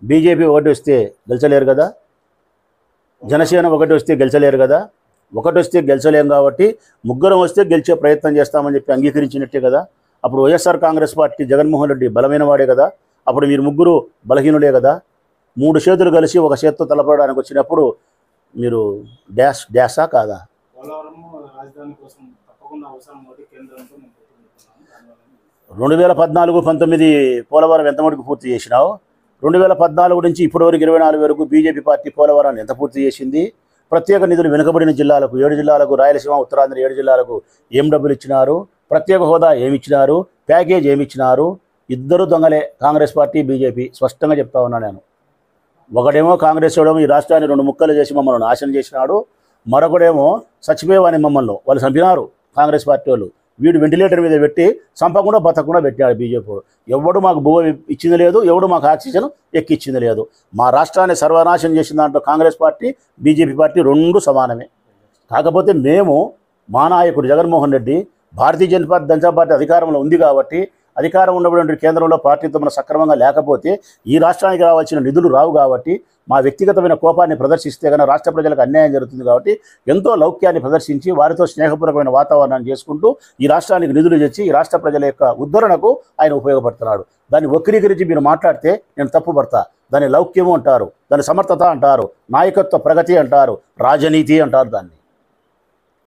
BJP ఒకటి వస్తే గెలిచలేరు కదా, జనసేన ఒకటి వస్తే గెలిచలేరు కదా, ఒకటి వస్తే గెలిచలేం కాబట్టి ముగ్గురం వస్తే గెలిచే ప్రయత్నం చేస్తామని చెప్పి అంగీకరించినట్టే కదా. అప్పుడు వైఎస్ఆర్ కాంగ్రెస్ పార్టీ జగన్మోహన్ రెడ్డి బలమైన వాడే కదా, అప్పుడు మీరు ముగ్గురు బలహీనులే కదా. 3 చేతులు కలిసి ఒక చేత్తో తలపడడానికి వచ్చినప్పుడు మీరు డ్యాషా కాదా? 2014-19 పోలవరం ఎంత మటుకు పూర్తి చేసినావు? 2014 నుంచి ఇప్పటివరకు 24 వరకు బీజేపీ పార్టీ పోలవరాన్ని ఎంత పూర్తి చేసింది? ప్రత్యేక నిధులు వెనుకబడిన జిల్లాలకు 7 జిల్లాలకు, రాయలసీమ ఉత్తరాంధ్ర 7 జిల్లాలకు ఏం డబ్బులు ఇచ్చినారు? ప్రత్యేక హోదా ఏమిచ్చినారు? ప్యాకేజ్ ఏమిచ్చినారు? ఇద్దరు దొంగలే, కాంగ్రెస్ పార్టీ బీజేపీ. స్పష్టంగా చెప్తా ఉన్నా నేను. ఒకడేమో కాంగ్రెస్ వాడేమో ఈ రాష్ట్రాన్ని 2 ముక్కలు చేసి మమ్మల్ని నాశనం చేసినాడు, మరొకడేమో చచ్చిపోయేవాని మమ్మల్ని వాళ్ళు చంపినారు కాంగ్రెస్ పార్టీ వాళ్ళు. వీడు వెంటిలేటర్ మీద పెట్టి చంపకుండా బతకుండా పెట్టాడు బీజేపీ. ఎవడు మాకు భూమి ఇచ్చింది లేదు, ఎవడు మాకు ఆక్సిజన్ ఎక్కిచ్చింది లేదు. మా రాష్ట్రాన్ని సర్వనాశనం చేసిన దాంట్లో కాంగ్రెస్ పార్టీ బీజేపీ పార్టీ 2 సమానమే. కాకపోతే మేము, మా నాయకుడు జగన్మోహన్ రెడ్డి, భారతీయ జనతా పార్టీ అధికారంలో ఉంది కాబట్టి, అధికారం ఉన్నటువంటి కేంద్రంలో పార్టీతో మనం సక్రమంగా లేకపోతే ఈ రాష్ట్రానికి రావాల్సిన నిధులు రావు కాబట్టి, మా వ్యక్తిగతమైన కోపాన్ని ప్రదర్శిస్తే కనుక రాష్ట్ర ప్రజలకు అన్యాయం జరుగుతుంది కాబట్టి ఎంతో లౌక్యాన్ని ప్రదర్శించి వారితో స్నేహపూర్వకమైన వాతావరణాన్ని చేసుకుంటూ ఈ రాష్ట్రానికి నిధులు తెచ్చి ఈ రాష్ట్ర ప్రజల యొక్క ఉద్ధరణకు ఆయన ఉపయోగపడుతున్నాడు. దాన్ని వక్రీకరించి మీరు మాట్లాడితే నేను తప్పుపడతా. దాన్ని లౌక్యము అంటారు, దాన్ని సమర్థత అంటారు, నాయకత్వ ప్రగతి అంటారు, రాజనీతి అంటారు దాన్ని.